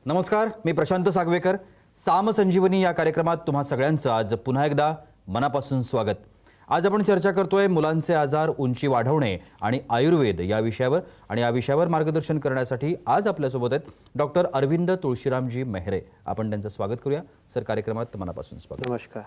नमस्कार, मी प्रशांत सागवेकर. साम संजीवनी या कार्यक्रमात तुम्हा सगळ्यांचं आज पुन्हा एकदा मनापासून स्वागत. आज आपण चर्चा करतोय मुलांचे आजार, उंची वाढवणे आणि आयुर्वेद या विषयावर. आणि या विषयावर मार्गदर्शन करण्यासाठी आज आपल्यासोबत आहेत डॉक्टर अरविंद तुळशीरामजी मेहरे. आपण त्यांचं स्वागत करूया. सर, कार्यक्रमात मनापासून स्वागत. नमस्कार.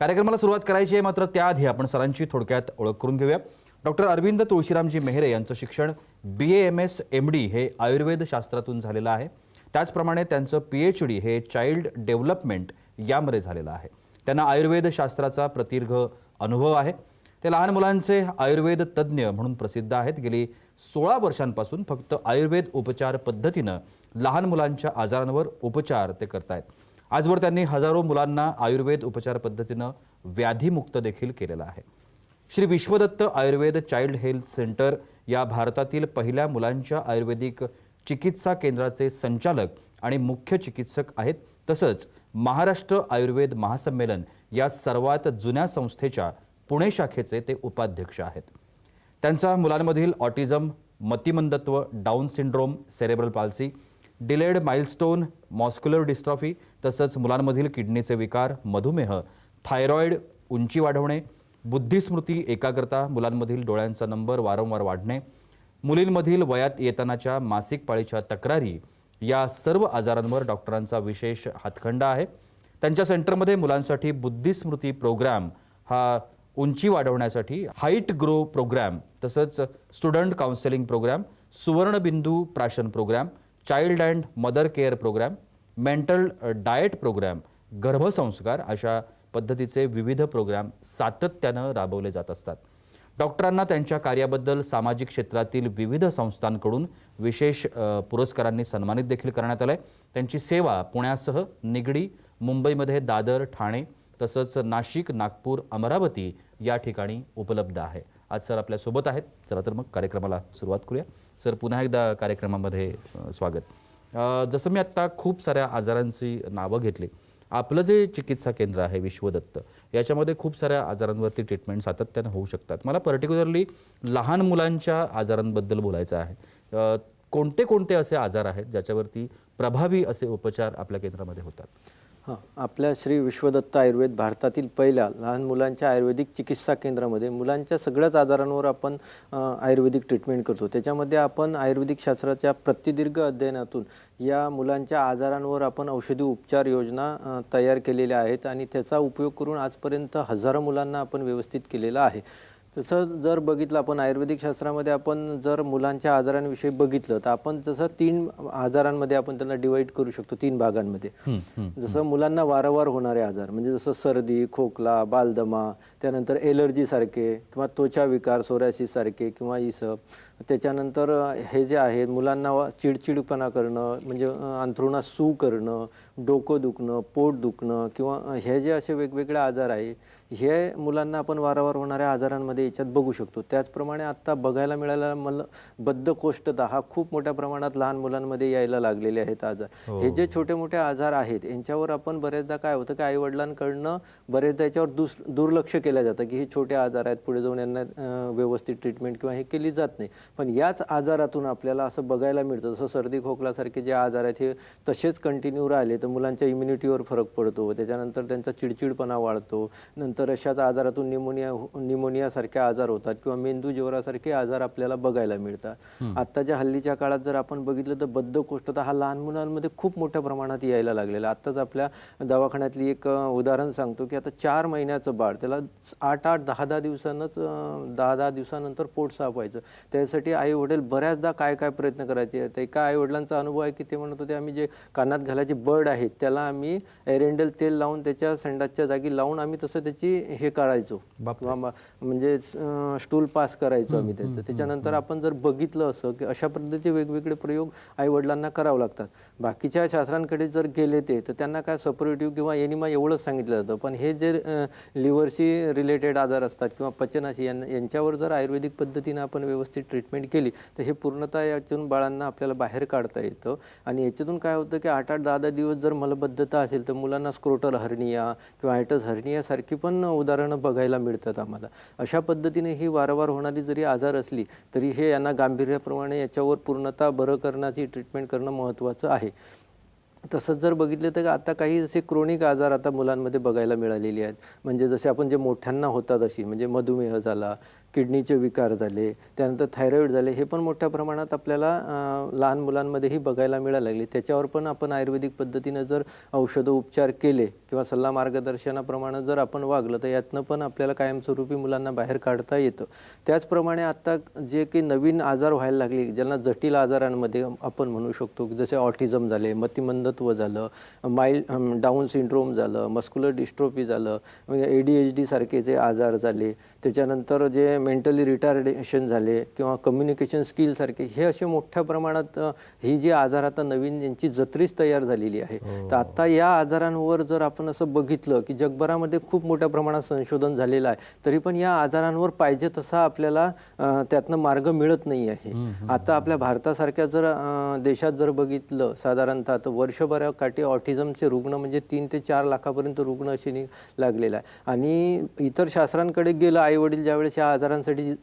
कार्यक्रमाला सुरुवात करायची आहे, मात्र त्याआधी आपण सरांची थोडक्यात ओळख करून घेऊया. डॉक्टर अरविंद तुळशीरामजी मेहरे यांचं शिक्षण BA MD हे आयुर्वेद शास्त्रातून झालेलं आहे. त्याचप्रमाणे त्यांचं PhD हे चाइल्ड डेव्हलपमेंट यामध्ये झालेलं आहे. त्यांना आयुर्वेद शास्त्राचा प्रदीर्घ अनुभव आहे. ते लहान मुलांचे आयुर्वेद तज्ज्ञ म्हणून प्रसिद्ध आहेत. गेली 16 वर्षांपासून फक्त आयुर्वेद उपचार पद्धतीनं लहान मुलांच्या आजारांवर उपचार ते करतायत. आजवर त्यांनी हजारो मुलांना आयुर्वेद उपचार पद्धतीनं व्याधीमुक्त देखील केलेलं आहे. Shri Vishwadatta Ayurved child health centre या भारतातील पहिल्या मुलांच्या आयुर्वेदिक चिकित्सा केंद्राचे संचालक आणि मुख्य चिकित्सक आहेत. तसंच महाराष्ट्र आयुर्वेद महासंमेलन या सर्वात जुन्या संस्थेच्या पुणे शाखेचे ते उपाध्यक्ष आहेत. त्यांचा मुलांमधील ऑटिझम, मतिमंदत्व, Down syndrome, cerebral palsy, delayed milestone, muscular dystrophy, तसंच मुलांमधील किडनीचे विकार, मधुमेह, थायरॉइड, उंची वाढवणे, बुद्धिस्मृती, एकाग्रता, मुलांमधील डोळ्यांचा नंबर वारंवार वाढणे, मुलींमधील वयात येतानाच्या मासिक पाळीच्या तक्रारी या सर्व आजारांवर डॉक्टरांचा विशेष हातखंडा आहे. त्यांच्या सेंटरमध्ये मुलांसाठी बुद्धिस्मृती प्रोग्राम, हा उंची वाढवण्यासाठी हाईट ग्रो प्रोग्राम, तसंच स्टुडंट काउन्सिलिंग प्रोग्राम, सुवर्णबिंदू प्राशन programme, child and mother care programme, mental diet programme, गर्भसंस्कार अशा पद्धतीचे विविध प्रोग्राम सातत्यानं राबवले जात असतात. डॉक्टरांना त्यांच्या कार्याबद्दल सामाजिक क्षेत्रातील विविध संस्थांकडून विशेष पुरस्कारांनी सन्मानित देखील करण्यात आलंय. त्यांची सेवा पुण्यासह निगडी, मुंबईमध्ये दादर, ठाणे, तसंच नाशिक, नागपूर, अमरावती या ठिकाणी उपलब्ध आहे. आज सर आपल्यासोबत आहेत. चला तर मग कार्यक्रमाला सुरुवात करूया. सर, पुन्हा एकदा कार्यक्रमामध्ये स्वागत. जसं मी आत्ता खूप साऱ्या आजारांची नावं घेतली, आपलं जे चिकित्सा केंद्र आहे विश्वदत्त, याच्यामध्ये खूप साऱ्या आजारांवरती ट्रीटमेंट सातत्यानं होऊ शकतात. मला पर्टिक्युलरली लहान मुलांच्या आजारांबद्दल बोलायचं आहे. कोणते कोणते असे आजार आहेत ज्याच्यावरती प्रभावी असे उपचार आपल्या केंद्रामध्ये होतात? हां, आपल्या श्री विश्वदत्त आयुर्वेद भारतातील पहिल्या लहान मुलांच्या आयुर्वेदिक चिकित्सा केंद्रामध्ये मुलांच्या सगळ्याच आजारांवर आपण आयुर्वेदिक ट्रीटमेंट करतो. त्याच्यामध्ये आपण आयुर्वेदिक शास्त्राच्या प्रदीर्घ अध्ययनातून या मुलांच्या आजारांवर आपण औषधी उपचार योजना तयार केलेल्या आहेत आणि त्याचा उपयोग करून आजपर्यंत हजारो मुलांना आपण व्यवस्थित केलेला आहे. तसं जर बघितलं आपण आयुर्वेदिक शास्त्रामध्ये, आपण जर मुलांच्या आजारांविषयी बघितलं तर आपण जसं 3 आजारांमध्ये आपण त्यांना डिवाइड करू शकतो, 3 भागांमध्ये. जसं मुलांना वारंवार होणारे आजार म्हणजे जसं सर्दी, खोकला, बालदमा, त्यानंतर एलर्जी सारखे किंवा त्वचा विकार, सोरायसिस सारखे किंवा इसब. त्याच्यानंतर हे जे आहे मुलांना चिडचिडपणा करणं म्हणजे अंथरुणात सू करणं, डोकं दुखणं, पोट दुखणं किंवा हे जे असे वेगवेगळे आजार आहे, हे मुलांना आपण वारंवार होणाऱ्या आजारांमध्ये याच्यात बघू शकतो. त्याचप्रमाणे आत्ता बघायला मिळालेला मला बद्धकोष्ठता हा खूप मोठ्या प्रमाणात लहान मुलांमध्ये यायला लागलेले आहेत आजार. हे जे छोटे मोठे आजार आहेत यांच्यावर आपण बरेचदा काय होतं की आईवडिलांकडनं बरेचदा याच्यावर दुर्लक्ष केलं जातं की हे छोटे आजार आहेत, पुढे जाऊन यांना व्यवस्थित ट्रीटमेंट किंवा हे केली जात नाही. पण याच आजारातून आपल्याला असं बघायला मिळतं, जसं सर्दी खोकलासारखे जे आजार आहेत हे तसेच कंटिन्यू राहिले तर मुलांच्या इम्युनिटीवर फरक पडतो. त्याच्यानंतर त्यांचा चिडचिडपणा वाढतो. नंतर अशाच आजारातून निमोनियासारखे आजार होतात किंवा मेंदू ज्वरासारखे आजार आपल्याला बघायला मिळतात. आत्ताच्या हल्लीच्या काळात जर आपण बघितलं तर बद्धकोष्ठता हा लहान मुलांमध्ये खूप मोठ्या प्रमाणात यायला लागलेला. आत्ताच आपल्या दवाखान्यातली एक उदाहरण सांगतो की आता 4 महिन्याचं बाळ, त्याला 8-8, 10-10 दिवसांनाच 10-10 दिवसानंतर पोट साफ व्हायचं. त्यासाठी आई वडील बऱ्याचदा काय काय प्रयत्न करायचे. तर एका आई वडिलांचा अनुभव आहे की ते म्हणत होते, आम्ही जे कानात घालायचे बर्ड आहेत त्याला आम्ही एरेंडल तेल लावून त्याच्या संडासच्या जागी लावून आम्ही तसं त्याची हे काढायचो किंवा म्हणजे स्टूल पास करायचो आम्ही त्याचं. त्याच्यानंतर आपण जर बघितलं असं की अशा पद्धतीचे वेगवेगळे प्रयोग आई वडिलांना करावं लागतात. बाकीच्या शास्त्रांकडे जर गेले तर त्यांना काय सपोरेटिव्ह किंवा एनिमा एवढंच सांगितलं जातं. पण हे जे लिव्हरशी रिलेटेड आजार असतात किंवा पचनाशी यांच्यावर जर आयुर्वेदिक पद्धतीने आपण व्यवस्थित ट्रीटमेंट केली तर हे पूर्णतः यातून बाळांना आपल्याला बाहेर काढता येतं. आणि याच्यातून काय होतं की 8-8, 10-10 दिवस जर मलबद्धता असेल तर मुलांना स्क्रोटल हर्निया किंवा हायटस हर्निया सारखी पण उदाहरणं बघायला मिळतात आम्हाला. अशा पद्धतीने ही वारंवार होणारी जरी आजार असली तरी हे यांना गांभीर्याप्रमाणे याच्यावर पूर्णतः बरं करण्याची ट्रीटमेंट करणं महत्त्वाचं आहे. तसंच जर बघितलं तर आता काही असे क्रोनिक आजार आता मुलांमध्ये बघायला मिळालेले आहेत. म्हणजे जसे आपण जे मोठ्यांना होतात अशी म्हणजे मधुमेह झाला, किडनीचे विकार झाले, त्यानंतर थायरॉईड झाले, हे पण मोठ्या प्रमाणात आपल्याला लहान मुलांमध्येही बघायला मिळायला लागले. त्याच्यावर पण आपण आयुर्वेदिक पद्धतीनं जर औषधं उपचार केले किंवा सल्ला मार्गदर्शनाप्रमाणे जर आपण वागलं तर यातनं पण आपल्याला कायमस्वरूपी मुलांना बाहेर काढता येतं. त्याचप्रमाणे आता जे काही नवीन आजार व्हायला लागले ज्यांना जटिल आजारांमध्ये आपण म्हणू शकतो की जसे ऑटिझम झाले, मतिमंदत्व झालं, डाऊन सिंड्रोम झालं, मस्क्युलर डिस्ट्रोफी झालं, म्हणजे ADHD सारखे जे आजार झाले, त्याच्यानंतर जे मेंटली रिटार्डेशन झाले किंवा कम्युनिकेशन स्किलसारखे हे असे मोठ्या प्रमाणात ही जी आजार आता नवीन यांची जत्रीच तयार झालेली आहे. तर आता या आजारांवर जर आपण असं बघितलं की जगभरामध्ये खूप मोठ्या प्रमाणात संशोधन झालेलं आहे, तरी पण या आजारांवर पाहिजे तसा आपल्याला त्यातनं मार्ग मिळत नाही आहे. आता आपल्या भारतासारख्या जर देशात जर बघितलं साधारणतः तर वर्षभराकाठी ऑटिझमचे रुग्ण म्हणजे 3 ते 4 लाखापर्यंत रुग्ण असे लागलेला आहे. आणि इतर शास्त्रांकडे गेलं आईवडील ज्यावेळेस या आजारांसाठी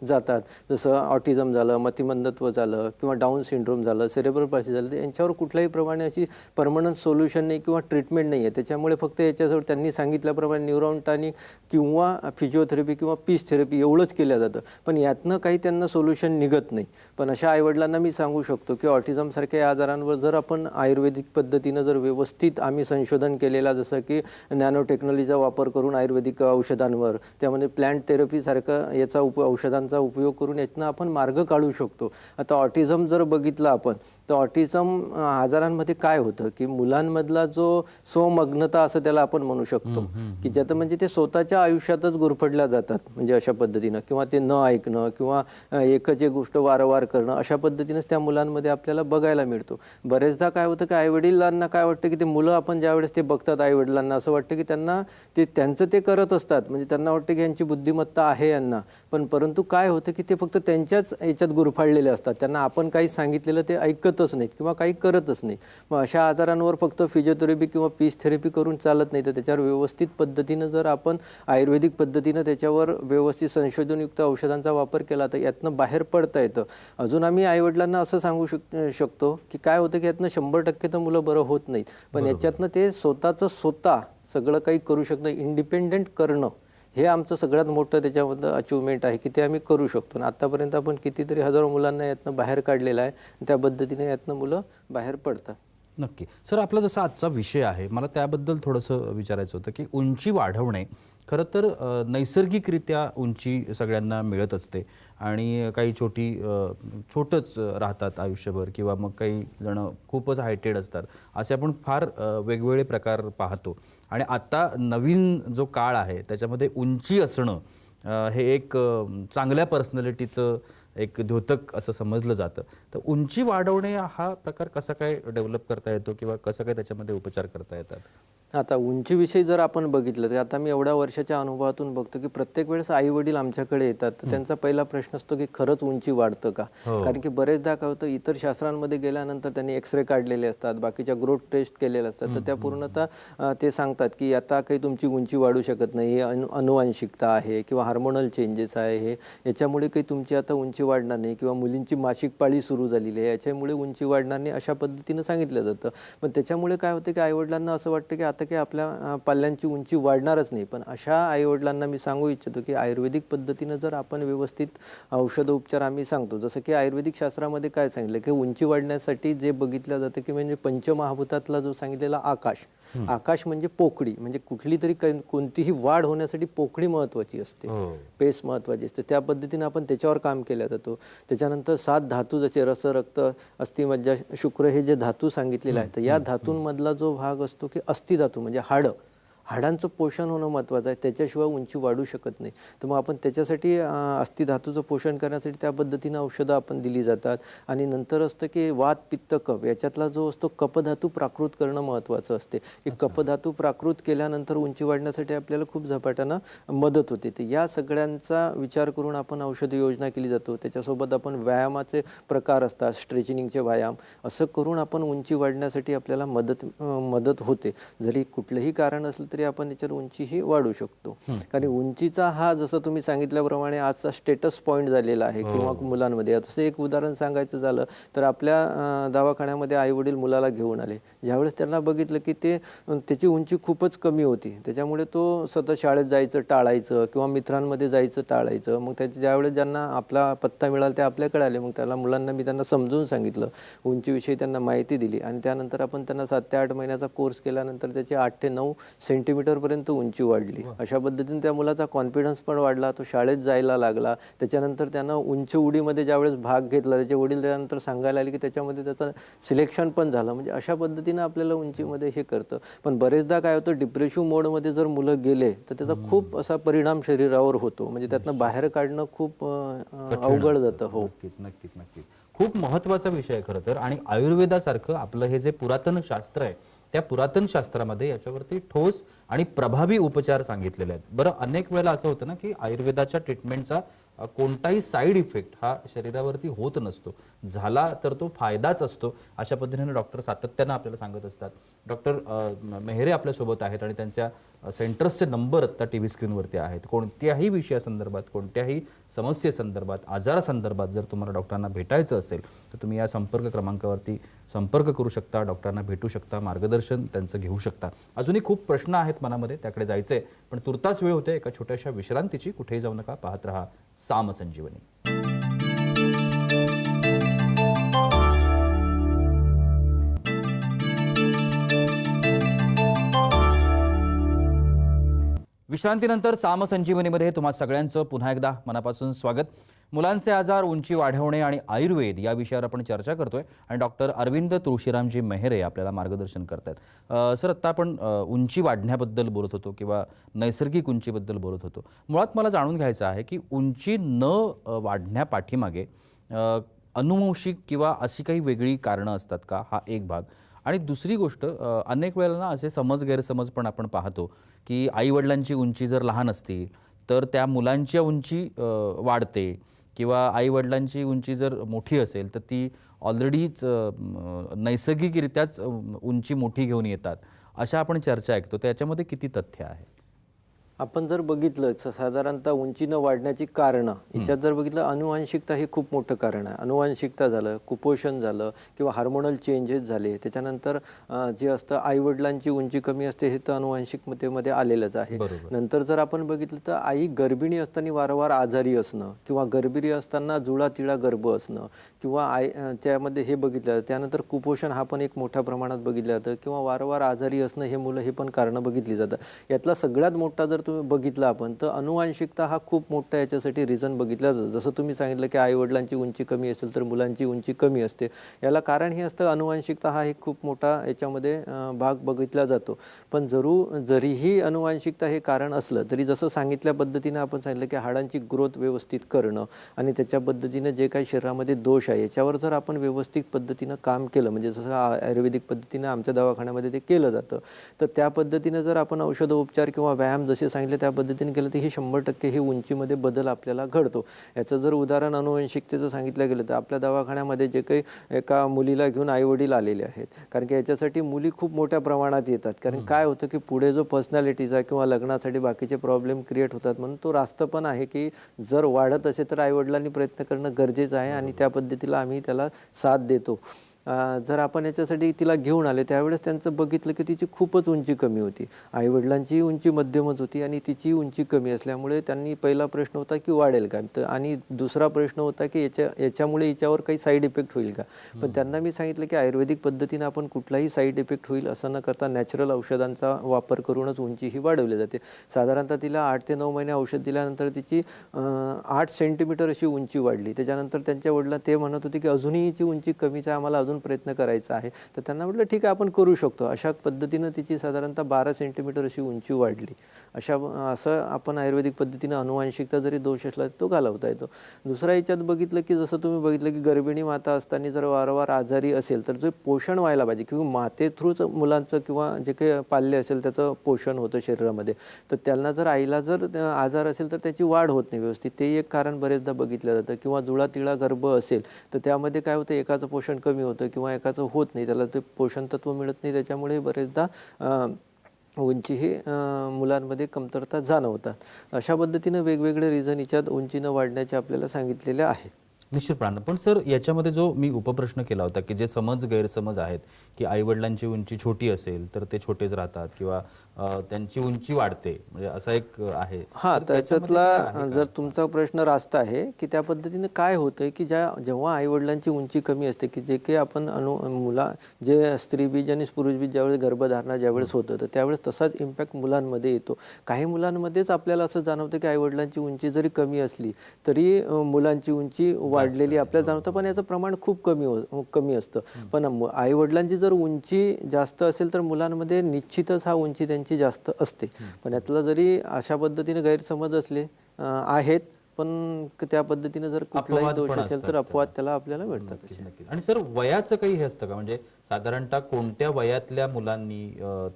जातात, जसं ऑटिझम झालं, मतिमंदत्व झालं किंवा डाऊन सिंड्रोम झालं, सेरेब्रल पॉल्सी झालं, तर यांच्यावर कुठल्याही प्रमाणे अशी परमनंट सोल्युशन नाही किंवा ट्रीटमेंट नाही आहे. त्याच्यामुळे फक्त याच्याजवळ त्यांनी सांगितल्याप्रमाणे न्यूरॉन टॉनिक किंवा फिजिओथेरपी किंवा पीस थेरपी एवढंच केलं जातं, पण यातनं काही त्यांना सोल्युशन निघत नाही. पण अशा आईवडिलांना मी सांगू शकतो की ऑटिझमसारख्या आजारांवर जर आपण आयुर्वेदिक पद्धतीनं जर व्यवस्थित आम्ही संशोधन केलेला, जसं की नॅनो टेक्नॉलॉजीचा वापर करून आयुर्वेदिक औषधांवर, त्यामध्ये प्लांट थेरपीसारखं याचा औषधांचा उपयोग करून यातनं आपण मार्ग काढू शकतो. आता ऑटिझम जर बघितलं आपण तर ऑटिझम आजारांमध्ये काय होतं की मुलांमधला जो स्वमग्नता असं त्याला आपण म्हणू शकतो की ज्यात म्हणजे ते स्वतःच्या आयुष्यातच गुरफटल्या जातात, म्हणजे अशा पद्धतीनं, किंवा ते न ऐकणं किंवा एकच एक गोष्ट वारंवार करणं, अशा पद्धतीनंच त्या मुलांमध्ये आपल्याला बघायला मिळतो. बरेचदा काय होतं की आईवडिलांना काय वाटतं की ते मुलं आपण ज्यावेळेस ते बघतात आईवडिलांना असं वाटतं की त्यांना त्यांचं ते करत असतात, म्हणजे त्यांना वाटतं की यांची बुद्धिमत्ता आहे यांना, पण परंतु काय होतं की ते फक्त त्यांच्याच याच्यात गुरफाळलेले असतात. त्यांना आपण काही सांगितलेलं ते ऐकतच नाहीत किंवा काही करतच नाहीत. मग अशा आजारांवर फक्त फिजिओथेरपी किंवा पीस थेरपी करून चालत नाही, तर त्याच्यावर व्यवस्थित पद्धतीनं जर आपण आयुर्वेदिक पद्धतीनं त्याच्यावर व्यवस्थित संशोधनयुक्त औषधांचा वापर केला तर यातनं बाहेर पडता येतं. अजून आम्ही आईवडिलांना असं सांगू शकतो की काय होतं की यातनं 100% तर मुलं बरं होत नाहीत, पण याच्यातनं ते स्वतः सगळं काही करू शकणं, इंडिपेंडेंट करणं, हे आमचं सगळ्यात मोठं त्याच्यामध्ये अचिव्हमेंट आहे की ते आम्ही करू शकतो. आणि आत्तापर्यंत आपण कितीतरी हजारो मुलांना यातनं बाहेर काढलेलं आहे, त्या पद्धतीने यातनं मुलं बाहेर पडतात. नक्की. सर, आपला जसा आजचा विषय आहे, मला त्याबद्दल थोडंसं विचारायचं होतं की उंची वाढवणे खरं तर नैसर्गिकरित्या उंची सगळ्यांना मिळत असते आणि काही छोटंच राहतात आयुष्यभर किंवा मग काही जण खूपच हायटेड असतात, असे आपण फार वेगवेगळे प्रकार पाहतो. आणि आता नवीन जो काळ आहे त्याच्यामध्ये उंची असणं हे एक चांगल्या पर्सनॅलिटीचं एक द्योतक असं समजलं जातं. तर उंची वाढवणे हा प्रकार कसा काय डेव्हलप करता येतो किंवा कसं काय त्याच्यामध्ये उपचार करता येतात? आता उंचीविषयी जर आपण बघितलं तर आता मी एवढ्या वर्षाच्या अनुभवातून बघतो की प्रत्येक वेळेस आई वडील आमच्याकडे येतात तर त्यांचा पहिला प्रश्न असतो की खरंच उंची वाढतं का? कारण की बरेचदा काय होतं, इतर शास्त्रांमध्ये गेल्यानंतर त्यांनी एक्सरे काढलेले असतात, बाकीच्या ग्रोथ टेस्ट केलेल्या असतात, तर त्या पूर्णतः ते सांगतात की आता काही तुमची उंची वाढू शकत नाही, अनुवांशिकता आहे किंवा हार्मोनल चेंजेस आहे, हे याच्यामुळे काही तुमची आता उंची वाढणार नाही, किंवा मुलींची मासिक पाळी सुरू झालेली आहे याच्यामुळे उंची वाढणार नाही, अशा पद्धतीनं सांगितलं जातं. पण त्याच्यामुळे काय होतं की आईवडिलांना असं वाटतं की आता की आपल्या पाल्यांची उंची वाढणारच नाही. पण अशा आईवडिलांना मी सांगू इच्छितो की आयुर्वेदिक पद्धतीनं जर आपण व्यवस्थित औषध उपचार आम्ही सांगतो, जसं की आयुर्वेदिक शास्त्रामध्ये काय सांगितलं की उंची वाढण्यासाठी जे बघितलं जातं की म्हणजे पंचमहाभूतातला जो सांगितलेला आकाश म्हणजे पोकळी, म्हणजे कुठली तरी कोणतीही वाढ होण्यासाठी पोकळी महत्वाची असते, पेस महत्वाची असते, त्या पद्धतीने आपण त्याच्यावर काम केलं जातो. त्याच्यानंतर 7 धातू जसे रस, रक्त, अस्थि, मज्जा, शुक्र हे जे धातू सांगितलेले आहेत, तर या धातूंमधला जो भाग असतो की अस्थि धातू म्हणजे हाडांचं पोषण होणं महत्त्वाचं आहे, त्याच्याशिवाय उंची वाढू शकत नाही. तर मग आपण त्याच्यासाठी अस्थि धातूचं पोषण करण्यासाठी त्या पद्धतीनं औषधं आपण दिली जातात. आणि नंतर असतं की वात, पित्त, कफ याच्यातला जो असतो कफधातू प्राकृत करणं महत्त्वाचं असते, की कफधातू प्राकृत केल्यानंतर उंची वाढण्यासाठी आपल्याला खूप झपाट्यानं मदत होते. तर या सगळ्यांचा विचार करून आपण औषध योजना केली जातो. त्याच्यासोबत आपण व्यायामाचे प्रकार असतात, स्ट्रेचिंगचे व्यायाम, असं करून आपण उंची वाढण्यासाठी आपल्याला मदत होते. जरी कुठलंही कारण असलं तरी आपण त्याच्यावर उंची ही वाढू शकतो. कारण उंचीचा हा जसं तुम्ही सांगितल्याप्रमाणे आजचा स्टेटस पॉईंट झालेला आहे किंवा मुलांमध्ये. तसं एक उदाहरण सांगायचं झालं तर आपल्या दवाखान्यामध्ये आई वडील मुलाला घेऊन आले. ज्यावेळेस त्यांना बघितलं की त्याची उंची खूपच कमी होती, त्याच्यामुळे तो सतत शाळेत जायचं टाळायचं किंवा मित्रांमध्ये जायचं टाळायचं. मग ज्यावेळेस ज्यांना आपला पत्ता मिळाला ते आपल्याकडे आले. मग मुलांना मी त्यांना समजून सांगितलं, उंचीविषयी त्यांना माहिती दिली आणि त्यानंतर आपण त्यांना 7 ते 8 महिन्याचा कोर्स केल्यानंतर त्याची 8 ते 9 सेंटीमीटरपर्यंत उंची वाढली. अशा पद्धतीने त्या मुलाचा कॉन्फिडन्स पण वाढला, तो शाळेत जायला लागला. त्याच्यानंतर त्यानं उंच उडीमध्ये ज्यावेळेस भाग घेतला, त्याचे वडील त्यानंतर सांगायला आले की त्याच्यामध्ये त्याचं सिलेक्शन पण झालं. म्हणजे अशा पद्धतीनं आपल्याला उंचीमध्ये हे करतं. पण बरेचदा काय होतं, डिप्रेसिव्ह मोडमध्ये जर मुलं गेले तर त्याचा खूप असा परिणाम शरीरावर होतो. म्हणजे त्यातनं बाहेर काढणं खूप अवघड जातं. हो, नक्कीच. खूप महत्त्वाचा विषय आहे खरं तर. आणि आयुर्वेदासारखं आपलं हे जे पुरातन शास्त्र आहे, त्या पुरातन शास्त्रामध्ये याच्यावरती ठोस आणि प्रभावी उपचार सांगितलेले आहेत. बरं, अनेक वेळेला असं होतं ना की आयुर्वेदाच्या ट्रीटमेंटचा कोणताही साईड इफेक्ट हा शरीरावरती होत नसतो, झाला तर तो फायदाच असतो. अशा पद्धतीने डॉक्टर सातत्यानं आपल्याला सांगत असतात. डॉक्टर मेहरे आपल्यासोबत आहेत आणि त्यांच्या सेंटर्सचे नंबर आता टीव्ही स्क्रीनवरती आहेत. कोणत्याही विषयासंदर्भात, कोणत्याही समस्येसंदर्भात, आजारासंदर्भात जर तुम्हाला डॉक्टरांना भेटायचं असेल तर तुम्ही या संपर्क क्रमांकावरती संपर्क करू शकता, डॉक्टरांना भेटू शकता, मार्गदर्शन त्यांचं घेऊ शकता. अजूनही खूप प्रश्न आहेत मनामध्ये, त्याकडे जायचंय, पण तुर्तास वेळ होते एका छोट्याशा विश्रांतीची. कुठेही जाऊ नका, पाहत रहा साम संजीवनी. विश्रांतीनंतर साम संजीवनीमध्ये तुम्हा सगळ्यांचं पुन्हा एकदा मनापासून स्वागत. मुलांचे आजार, उंची वाढवणे आणि आयुर्वेद या विषयावर आपण चर्चा करतोय आणि डॉक्टर अरविंद तुळशीरामजी मेहरे आपल्याला मार्गदर्शन करतात. सर, आता आपण उंची वाढण्याबद्दल बोलत होतो किंवा नैसर्गिक उंचीबद्दल बोलत होतो. मुळात मला जाणून घ्यायचं आहे की उंची न वाढण्यापाठीमागे अनुवंशिक किंवा अशी काही वेगळी कारणं असतात का, हा एक भाग. आणि दुसरी गोष्ट, अनेक वेळेला ना असे गैरसमज पण आपण पाहतो की आईवडिलांची उंची जर लहान असतील तर त्या मुलांच्या उंची वाढते, किंवा आईवडिलांची उंची जर मोठी असेल तर ती ऑलरेडीच नैसर्गिकरित्याच उंची मोठी घेऊन येतात. अशा आपण चर्चा ऐकतो. त्याच्यामध्ये किती तथ्य आहे? आपण जर बघितलं साधारणतः उंची न वाढण्याची कारणं याच्यात जर बघितलं, अनुवांशिकता हे खूप मोठं कारण आहे. अनुवांशिकता झालं, कुपोषण झालं किंवा हार्मोनल चेंजेस झाले. त्याच्यानंतर जे असतं आईवडिलांची उंची कमी असते, हे तर अनुवांशिकतेमध्ये आलेलंच आहे. नंतर जर आपण बघितलं तर आई गर्भिणी असताना वारंवार आजारी असणं किंवा गर्भिणी असताना जुळातिळा गर्भ असणं किंवा त्यामध्ये हे बघितलं. त्यानंतर कुपोषण हा पण एक मोठ्या प्रमाणात बघितलं जातं किंवा वारंवार आजारी असणं, हे मुलं हे पण कारणं बघितली जातात. यातला सगळ्यात मोठा जर तुम्ही बघितलं आपण तर अनुवांशिकता हा खूप मोठा याच्यासाठी रिझन बघितला जातं. जसं तुम्ही सांगितलं की आईवडिलांची उंची कमी असेल तर मुलांची उंची कमी असते. याला कारण हे असतं, अनुवांशिकता हा एक खूप मोठा याच्यामध्ये भाग बघितला जातो. पण जरीही अनुवांशिकता हे कारण असलं तरी जसं सांगितल्या पद्धतीनं आपण सांगितलं की हाडांची ग्रोथ व्यवस्थित करणं आणि त्याच्या पद्धतीनं जे काही शरीरामध्ये दोष आहे याच्यावर जर आपण व्यवस्थित पद्धतीनं काम केलं, म्हणजे जसं आयुर्वेदिक पद्धतीनं आमच्या दवाखान्यामध्ये ते केलं जातं, तर त्या पद्धतीनं जर आपण औषधोपचार किंवा व्यायाम जसे सांगितले त्या पद्धतीने केलं तर हे 100% हे उंचीमध्ये बदल आपल्याला घडतो. याचं जर उदाहरण अनुवंशिकतेचं सांगितलं गेलं तर आपल्या दवाखान्यामध्ये जे काही एका मुलीला घेऊन आईवडील आलेले आहेत, कारण की याच्यासाठी मुली खूप मोठ्या प्रमाणात येतात. कारण काय होतं की पुढे जो पर्सनॅलिटीचा किंवा लग्नासाठी बाकीचे प्रॉब्लेम क्रिएट होतात, म्हणून तो रास्ता पण आहे की जर वाढत असेल तर आईवडिलांनी प्रयत्न करणं गरजेचं आहे आणि त्या पद्धतीला आम्ही त्याला साथ देतो. जर आपण याच्यासाठी तिला घेऊन आले त्यावेळेस त्यांचं बघितलं की तिची खूपच उंची कमी होती. आईवडिलांची उंची मध्यमच होती आणि तिची उंची कमी असल्यामुळे त्यांनी पहिला प्रश्न होता की वाढेल का, तर आणि दुसरा प्रश्न होता की याच्यामुळे हिच्यावर काही साईड इफेक्ट होईल का. पण त्यांना मी सांगितलं की आयुर्वेदिक पद्धतीनं आपण कुठलाही साईड इफेक्ट होईल असं न करता नॅचरल औषधांचा वापर करूनच उंची ही वाढवली जाते. साधारणतः तिला 8 ते 9 महिने औषध दिल्यानंतर तिची 8 सेंटीमीटर अशी उंची वाढली. त्याच्यानंतर त्यांच्या वडिलांना ते म्हणत होते की अजूनही हिची उंची कमीच आहे, आम्हाला प्रयत्न करायचा आहे. तर त्यांना म्हटलं ठीक आहे आपण करू शकतो. अशा पद्धतीनं तिची साधारणतः 12 सेंटीमीटर अशी उंची वाढली. असं आपण आयुर्वेदिक पद्धतीनं अनुवांशिकता जरी दोष असला तो घालवता येतो. दुसरा याच्यात बघितलं की जसं तुम्ही बघितलं की गर्भिणी माता असताना जर वारंवार आजारी असेल तर जे पोषण व्हायला पाहिजे किंवा माते थ्रूच मुलांचं किंवा जे काही पाल्य असेल त्याचं पोषण होतं शरीरामध्ये, तर त्यांना जर आईला जर आजार असेल तर त्याची वाढ होत नाही व्यवस्थित. ते एक कारण बरेचदा बघितलं जातं. किंवा जुळातिळा गर्भ असेल तर त्यामध्ये काय होतं, एकाचं पोषण कमी होतं किंवा एकाचं होत नाही, त्याला ते पोषण तत्व मिळत नाही. त्याच्यामुळे बरेचदा उंची ही मुलांमध्ये कमतरता जाणवतात. अशा पद्धतीनं वेगवेगळे रिझन याच्यात उंची न वाढण्याचे आपल्याला सांगितलेले आहेत. निश्चितपणे. पण सर याच्यामध्ये जो मी उपप्रश्न केला होता की जे गैरसमज आहेत की आईवडिलांची उंची छोटी असेल तर ते छोटेच राहतात किंवा त्यांची उंची वाढते, म्हणजे असा एक आहे. हां, तर त्याच्यामध्ये काय आहे त्याच्यातला का? जर तुमचा प्रश्न रास्त आहे की त्या पद्धतीने काय होतं की जेव्हा आईवडिलांची उंची कमी असते की जे काही आपण जे स्त्रीबीज आणि पुरुषबीज ज्यावेळेस गर्भधारणा ज्यावेळेस होतं तर त्यावेळेस तसाच इम्पॅक्ट मुलांमध्ये येतो. काही मुलांमध्येच आपल्याला असं जाणवतं की आईवडिलांची उंची जरी कमी असली तरी मुलांची उंची वाढलेली आपल्याला जाणवतं, पण याचं प्रमाण खूप कमी असतं. पण आईवडिलांची जर उंची जास्त असेल तर मुलांमध्ये निश्चितच हा उंची त्यांची जास्त असते. पण यातला जरी अशा पद्धतीने गैरसमज असले आहेत, पण त्या पद्धतीने जर कुठलाही अपवाद दोष पण असेल तर असतात अपवाद त्याला आपल्याला मिळतात. नक्कीच, नक्कीच. आणि सर वयाचं काही हे असतं का, म्हणजे साधारणतः कोणत्या वयातल्या मुलांनी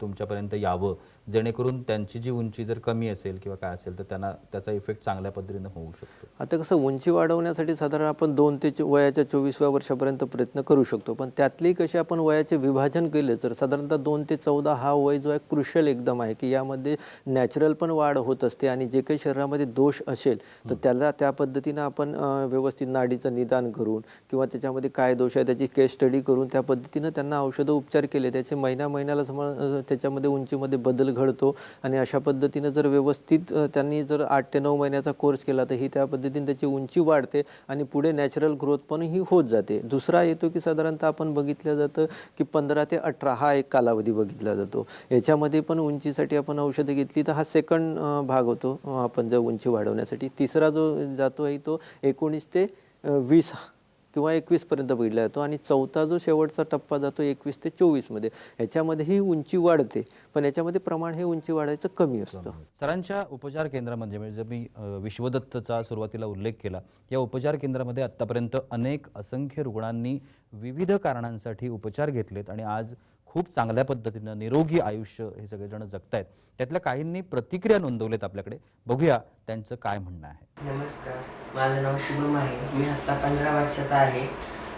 तुमच्यापर्यंत यावं जेणेकरून त्यांची जी उंची जर कमी असेल किंवा काय असेल तर त्यांना त्याचा इफेक्ट चांगल्या पद्धतीने होऊ शकतो? आता कसं उंची वाढवण्यासाठी साधारण आपण 2 ते वयाच्या 24व्या वर्षापर्यंत प्रयत्न करू शकतो. पण त्यातली कशी आपण वयाचे विभाजन केले तर साधारणतः 2 ते 14 हा वय जो आहे क्रुशियल एकदम आहे की यामध्ये नॅचरल पण वाढ होत असते आणि जे काही शरीरामध्ये दोष असेल तर त्याला त्या पद्धतीनं आपण व्यवस्थित नाडीचं निदान करून किंवा त्याच्यामध्ये काय दोष आहे त्याची केस स्टडी करून त्या पद्धतीनं त्यांना औषधं उपचार केले, त्याचे महिन्याला त्याच्यामध्ये उंचीमध्ये बदल घडतो. आणि अशा पद्धतीनं जर व्यवस्थित त्यांनी जर 8 ते 9 महिन्याचा कोर्स केला तर ही त्या पद्धतीने त्याची उंची वाढते आणि पुढे नॅचरल ग्रोथ पण ही होत जाते. दुसरा येतो की साधारणतः आपण बघितलं जातं की 15 ते 18 हा एक कालावधी बघितला जातो. याच्यामध्ये पण उंचीसाठी आपण औषधं घेतली तर हा सेकंड भाग होतो आपण जर उंची वाढवण्यासाठी. तिसरा जो जातो आहे तो 19 ते 20 किंवा 21 पर्यंत बघितला जातो आणि चौथा जो शेवटचा टप्पा जातो 21 ते 24 मध्ये. याच्यामध्ये ही उंची वाढते, पण याच्यामध्ये प्रमाण हे उंची वाढायचं कमी असतं. सरांच्या उपचार केंद्रामध्ये म्हणजे मी विश्वदत्तचा सुरुवातीला उल्लेख केला, या उपचार केंद्रामध्ये आत्तापर्यंत असंख्य रुग्णांनी विविध कारणांसाठी उपचार घेतलेत आणि आज खूप चांगल्या पद्धतीनं निरोगी आयुष्य हे सगळेजण जगतायत. त्यातल्या काहींनी प्रतिक्रिया नोंदवलेत आपल्याकडे, बघूया त्यांचं काय म्हणणं आहे. नमस्कार, माझं नाव शुभम आहे. मी आत्ता 15 वर्षाचा आहे,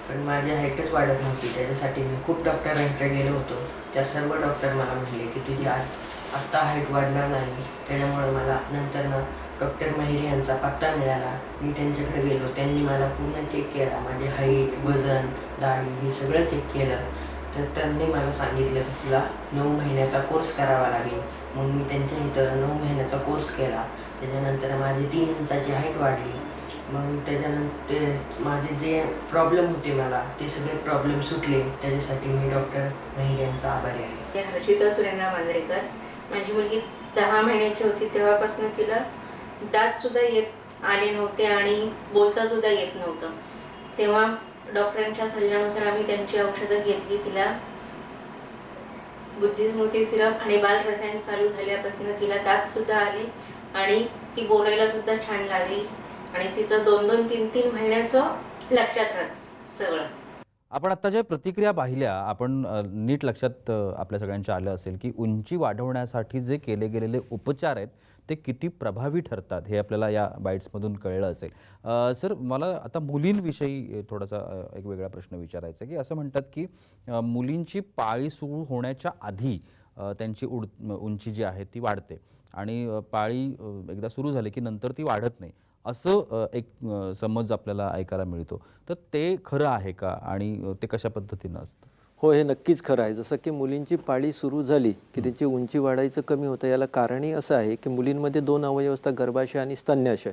पण माझी हाईटच वाढत नव्हती. त्याच्यासाठी मी खूप डॉक्टरांकडे गेलो होतो. त्या सर्व डॉक्टर मला म्हटले की तुझी आत्ता हाईट वाढणार नाही. त्याच्यामुळे मला नंतरनं डॉक्टर महिरे यांचा पत्ता मिळाला. मी त्यांच्याकडे गेलो. त्यांनी मला पूर्ण चेक केला, माझे हाईट, वजन, दाढी हे सगळं चेक केलं. तर त्यांनी मला सांगितलं की तुला 9 महिन्याचा कोर्स करावा लागेल. मग मी त्यांच्या इथं 9 महिन्याचा कोर्स केला. त्याच्यानंतर माझी 3 इंचाची हाईट वाढली. मग त्याच्यानंतर माझे जे प्रॉब्लेम होते मला ते सगळे प्रॉब्लेम सुटले. त्याच्यासाठी मी डॉक्टर महिरे यांचा आभारी आहे. ते हर्षिता सुरेंद्र मांजरेकर. माझी मुलगी 10 महिन्याची होती तेव्हापासून तिला दातसुद्धा येत आले नव्हते आणि बोलतासुद्धा येत नव्हतं. तेव्हा डॉक्टरांच्या सल्ल्यानुसार आम्ही त्यांची औषधं घेतली. तिला बुद्धिस्मृती सिरप आणि बालरसायन चालू झाल्यापासून तिला दातसुद्धा आले आणि ती बोलायला सुद्धा छान लागली आणि तिचं 2-2, 3-3 महिन्याचं लक्षात राहतं सगळं. आपण आता ज्या प्रतिक्रिया पाहिल्या, आपण नीट लक्षात आपल्या सगळ्यांच्या आलं असेल की उंची वाढवण्यासाठी जे केले गेलेले उपचार आहेत ते किती प्रभावी ठरतात हे आपल्याला या बाईट्समधून कळलं असेल. सर, मला आता मुलींविषयी थोडासा एक वेगळा प्रश्न विचारायचा आहे की असं म्हणतात की मुलींची पाळी सुरू होण्याच्या आधी त्यांची उंची जी आहे ती वाढते आणि पाळी एकदा सुरू झाली की नंतर ती वाढत नाही, असं एक समज आपल्याला ऐकायला मिळतो. तर ते खरं आहे का आणि ते कशा पद्धतीनं असतं? हो, हे नक्कीच खरं आहे. जसं की मुलींची पाळी सुरू झाली की त्याची उंची वाढायचं कमी होतं. याला कारणही असं आहे की मुलींमध्ये 2 अवयव असतात, गर्भाशय आणि स्तन्याशय.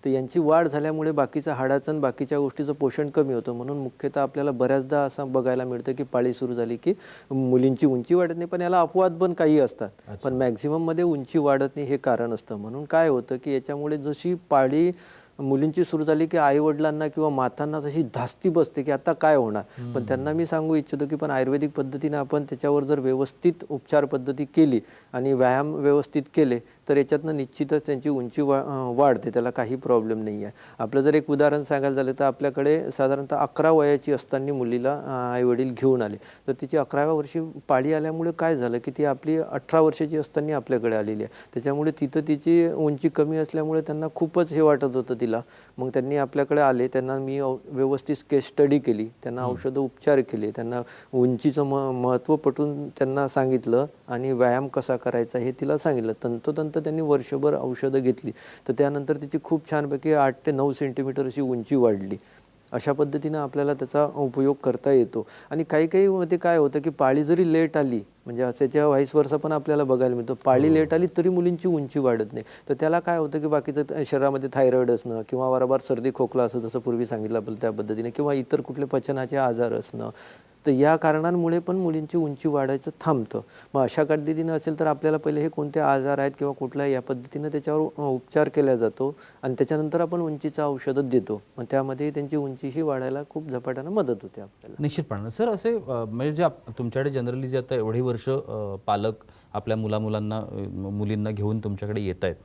तर यांची वाढ झाल्यामुळे बाकीचं हाडाचं आणि बाकीच्या गोष्टीचं पोषण कमी होतं. म्हणून मुख्यतः आपल्याला बऱ्याचदा असं बघायला मिळतं की पाळी सुरू झाली की मुलींची उंची वाढत नाही, पण याला अपवाद पण काही असतात. पण मॅक्झिमममध्ये उंची वाढत नाही हे कारण असतं. म्हणून काय होतं की याच्यामुळे जशी पाळी मुलींची सुरू झाली की आईवडिलांना किंवा मातांना तशी धास्ती बसते की आता काय होणार. पण त्यांना मी सांगू इच्छितो की पण आयुर्वेदिक पद्धतीने आपण त्याच्यावर जर व्यवस्थित उपचार पद्धती केली आणि व्यायाम व्यवस्थित केले तर याच्यातनं निश्चितच त्यांची उंची वाढते, त्याला काही प्रॉब्लेम नाही आहे. आपलं जर एक उदाहरण सांगायला झालं तर आपल्याकडे साधारणतः 11 वयाची असताना मुलीला आईवडील घेऊन आले. तर तिची 11व्या वर्षी पाळी आल्यामुळे काय झालं की ती आपली 18 वर्षाची असताना आपल्याकडे आलेली आहे. त्याच्यामुळे तिथं तिची उंची कमी असल्यामुळे त्यांना खूपच हे वाटत होतं सुरुवातीला. मग त्यांनी आपल्याकडे आले, त्यांना मी व्यवस्थित केस स्टडी केली, त्यांना औषधं उपचार केले, त्यांना उंचीचं महत्त्व पटवून त्यांना सांगितलं आणि व्यायाम कसा करायचा हे तिला सांगितलं. तंतोतंत त्यांनी वर्षभर औषधं घेतली, तर त्यानंतर तिची खूप छानपैकी 8 ते 9 सेंटीमीटर अशी उंची वाढली. अशा पद्धतीनं आपल्याला त्याचा उपयोग करता येतो. आणि काही मध्ये काय होतं की पाळी जरी लेट आली, म्हणजे त्याच्या व्हाईस वर्सा पण आपल्याला बघायला मिळतं, पाळी लेट आली तरी मुलींची उंची वाढत नाही. तर त्याला काय होतं की बाकीचं शरीरामध्ये थायरॉइड असणं किंवा वारंवार सर्दी खोकला असं जसं पूर्वी सांगितलं आपण त्या पद्धतीने, किंवा इतर कुठले पचनाचे आजार असणं, तर या कारणांमुळे पण मुलींची उंची वाढायचं थांबतं. मग अशा पद्धतीनं असेल तर आपल्याला पहिले हे कोणते आजार आहेत किंवा कुठला या पद्धतीनं त्याच्यावर उपचार केला जातो आणि त्याच्यानंतर आपण उंचीचं औषधं देतो. मग त्यामध्ये त्यांची उंचीही वाढायला खूप झपाट्यानं मदत होते आपल्याला. निश्चितपणे सर, असे म्हणजे जे तुमच्याकडे जनरली जे आता एवढी वर्ष पालक आपल्या मुलींना घेऊन तुमच्याकडे येत आहेत,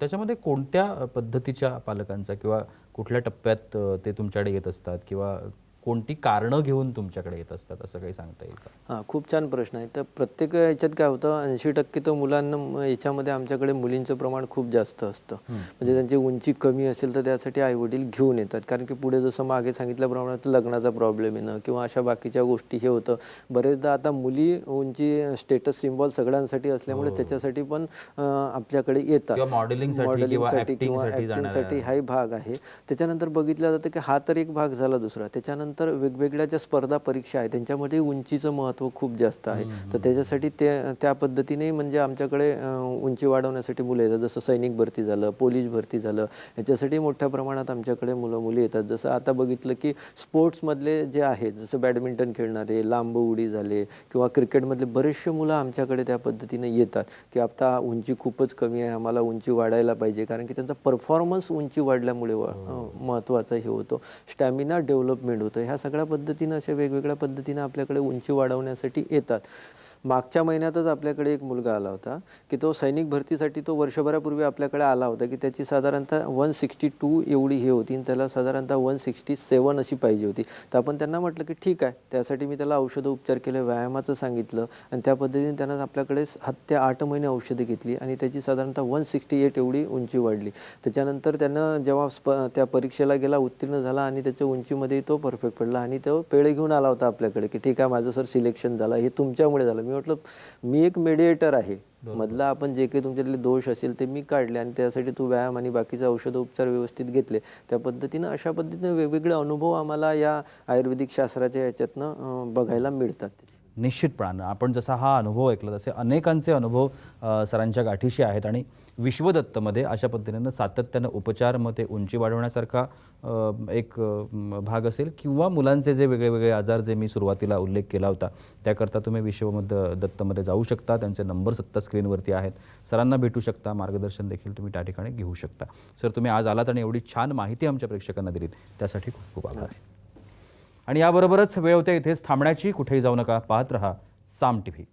त्याच्यामध्ये कोणत्या पद्धतीच्या पालकांचा किंवा कुठल्या टप्प्यात ते तुमच्याकडे येत असतात किंवा कोणती कारणं घेऊन तुमच्याकडे येत असतात, असं काही सांगता येईल का? हां, खूप छान प्रश्न आहे. तर प्रत्येक याच्यात काय होतं, 80% तर मुलांना याच्यामध्ये आमच्याकडे मुलींचं प्रमाण खूप जास्त असतं. म्हणजे त्यांची उंची कमी असेल तर त्यासाठी आईवडील घेऊन येतात, कारण की पुढे जसं मागे सांगितल्याप्रमाणे लग्नाचा प्रॉब्लेम येणं किंवा अशा बाकीच्या गोष्टी हे होतं. बरेचदा आता मुली उंची स्टेटस सिम्बॉल सगळ्यांसाठी असल्यामुळे त्याच्यासाठी पण आपल्याकडे येतात. मॉडेलिंगसाठी हाही भाग आहे. त्याच्यानंतर बघितलं जातं की हा तर एक भाग झाला. दुसरा त्याच्यानंतर वेगवेगळ्या ज्या स्पर्धा परीक्षा आहेत त्यांच्यामध्ये उंचीचं महत्त्व खूप जास्त आहे. तर त्याच्यासाठी त्या पद्धतीने म्हणजे आमच्याकडे उंची वाढवण्यासाठी मुलं येतात. जसं सैनिक भरती झालं, पोलीस भरती झालं, याच्यासाठी मोठ्या प्रमाणात आमच्याकडे मुली येतात. जसं आता बघितलं की स्पोर्ट्समधले जे आहेत, जसं बॅडमिंटन खेळणारे, लांब उडी झाले किंवा क्रिकेटमधले बरेचसे मुलं आमच्याकडे त्या पद्धतीने येतात की आता उंची खूपच कमी आहे, आम्हाला उंची वाढायला पाहिजे, कारण की त्यांचा परफॉर्मन्स उंची वाढल्यामुळे महत्त्वाचा हे होतो. स्टॅमिना डेव्हलपमेंट होतं. ह्या सगळ्या पद्धतीनं अशा वेगवेगळ्या पद्धतीनं आपल्याकडे उंची वाढवण्यासाठी येतात. मागच्या महिन्यातच आपल्याकडे एक मुलगा आला होता की तो सैनिक भरतीसाठी तो वर्षभरापूर्वी आपल्याकडे आला होता की त्याची साधारणतः 162 एवढी हे होती आणि त्याला साधारणतः 167 अशी पाहिजे होती. तर आपण त्यांना म्हटलं की ठीक आहे, त्यासाठी मी त्याला औषधं उपचार केले, व्यायामाचं सांगितलं आणि त्या पद्धतीने त्यानं आपल्याकडे 7 ते 8 महिने औषधं घेतली आणि त्याची साधारणतः 168 एवढी उंची वाढली. त्याच्यानंतर त्यानं जेव्हा त्या परीक्षेला गेला, उत्तीर्ण झाला आणि त्याच्या उंचीमध्ये तो परफेक्ट पडला आणि तो पेढे घेऊन आला होता आपल्याकडे की ठीक आहे, माझं सर सिलेक्शन झालं, हे तुमच्यामुळे झालं. मी म्हटलं मी एक मेडिएटर आहे, मधला आपण जे काही तुमच्यातले दोष असेल ते मी काढले आणि त्यासाठी तू व्यायाम आणि बाकीचा औषध उपचार व्यवस्थित घेतले. त्या पद्धतीनं अशा पद्धतीनं वेगवेगळे अनुभव आम्हाला या आयुर्वेदिक शास्त्राच्या याच्यातनं बघायला मिळतात. निश्चितपणानं आपण जसा हा अनुभव ऐकला तसे अनेकांचे अनुभव सरांच्या गाठीशी आहेत आणि विश्वदत्तमध्ये अशा पद्धतीनं सातत्यानं उपचार, मग ते उंची वाढवण्यासारखा एक भाग असेल किंवा मुलांचे जे वेगळे आजार जे मी सुरुवातीला उल्लेख केला होता त्याकरता तुम्ही विश्वदत्तमध्ये जाऊ शकता. त्यांचे नंबर सत्ता स्क्रीनवरती आहेत. सरांना भेटू शकता, मार्गदर्शन देखील तुम्ही त्या ठिकाणी घेऊ शकता. सर, तुम्ही आज आलात आणि एवढी छान माहिती आमच्या प्रेक्षकांना दिलीत त्यासाठी खूप खूप आभार. आणि याबरोबरच वेळ होते इथेच थांबण्याची. कुठेही जाऊ नका, पाहत रहा साम टीव्ही.